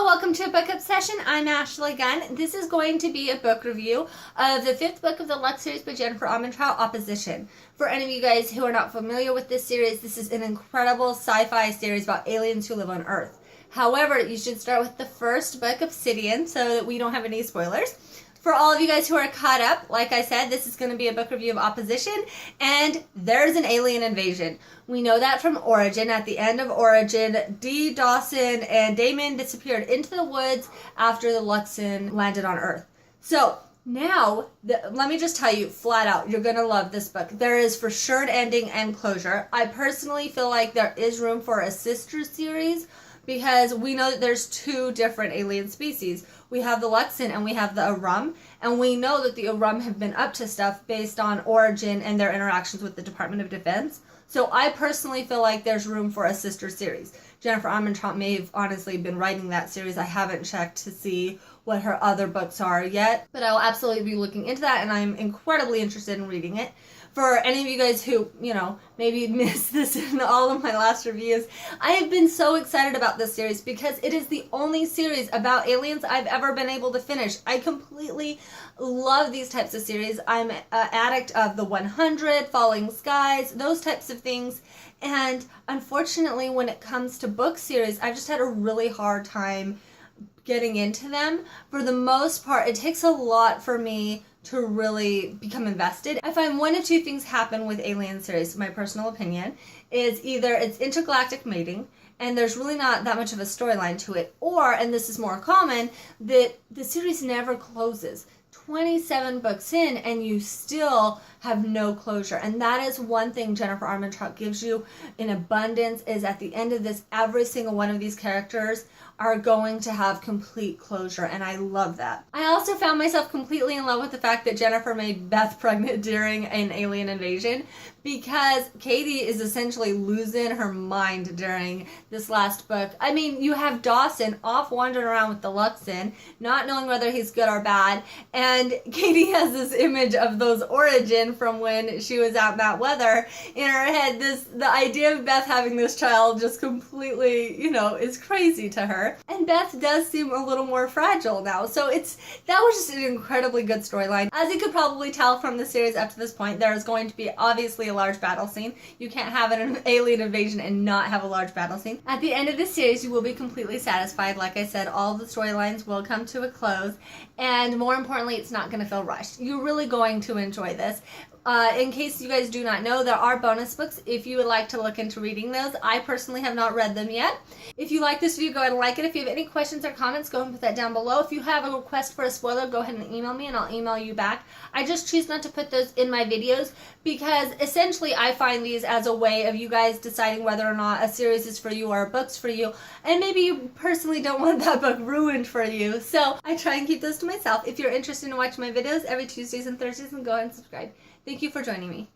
Hello, welcome to a book obsession. I'm Ashley again. This is going to be a book review of the fifth book of the Lux series by Jennifer Armentrout, Oppostion. For any of you guys who are not familiar with this series, this is an incredible sci-fi series about aliens who live on Earth. However, you should start with the first book, Obsidian, so that we don't have any spoilers. For all of you guys who are caught up, like I said, this is going to be a book review of Opposition, and there's an alien invasion. We know that from Origin. At the end of Origin, Dee, Dawson, and Damon disappeared into the woods after the Luxon landed on Earth. So, now, let me just tell you flat out, you're going to love this book. There is for sure an ending and closure. I personally feel like there is room for a sister series, because we know that there's two different alien species. We have the Luxon and we have the Arum, and we know that the Arum have been up to stuff based on Origin and their interactions with the Department of Defense. So I personally feel like there's room for a sister series. Jennifer Armentrout may have honestly been writing that series. I haven't checked to see what her other books are yet, but I will absolutely be looking into that, and I'm incredibly interested in reading it. For any of you guys who, maybe missed this in all of my last reviews, I have been so excited about this series because it is the only series about aliens I've ever been able to finish. I completely love these types of series. I'm an addict of the 100, Falling Skies, those types of things. And unfortunately, when it comes to book series, I've just had a really hard time getting into them. For the most part, it takes a lot for me to really become invested. I find one of two things happen with alien series, my personal opinion, is either it's intergalactic mating and there's really not that much of a storyline to it, or, and this is more common, that the series never closes. 27 books in and you still have no closure, and that is one thing Jennifer Armentrout gives you in abundance, is at the end of this, every single one of these characters are going to have complete closure, and I love that. I also found myself completely in love with the fact that Jennifer made Beth pregnant during an alien invasion, because Katie is essentially losing her mind during this last book. I mean, you have Dawson off wandering around with the Luxon, not knowing whether he's good or bad, and Katie has this image of those Origin from when she was out in that weather in her head. The idea of Beth having this child just completely, is crazy to her. And Beth does seem a little more fragile now. So that was just an incredibly good storyline. As you could probably tell from the series up to this point, there is going to be obviously a large battle scene. You can't have an alien invasion and not have a large battle scene. At the end of this series, you will be completely satisfied. Like I said, all the storylines will come to a close. And more importantly, it's not going to feel rushed. You're really going to enjoy this. In case you guys do not know, there are bonus books if you would like to look into reading those. I personally have not read them yet. If you like this video, go ahead and like it. If you have any questions or comments, go ahead and put that down below. If you have a request for a spoiler, go ahead and email me and I'll email you back. I just choose not to put those in my videos because essentially I find these as a way of you guys deciding whether or not a series is for you or a book's for you, and maybe you personally don't want that book ruined for you. So I try and keep those to myself. If you're interested in watching my videos every Tuesdays and Thursdays, then go ahead and subscribe. Thank you for joining me.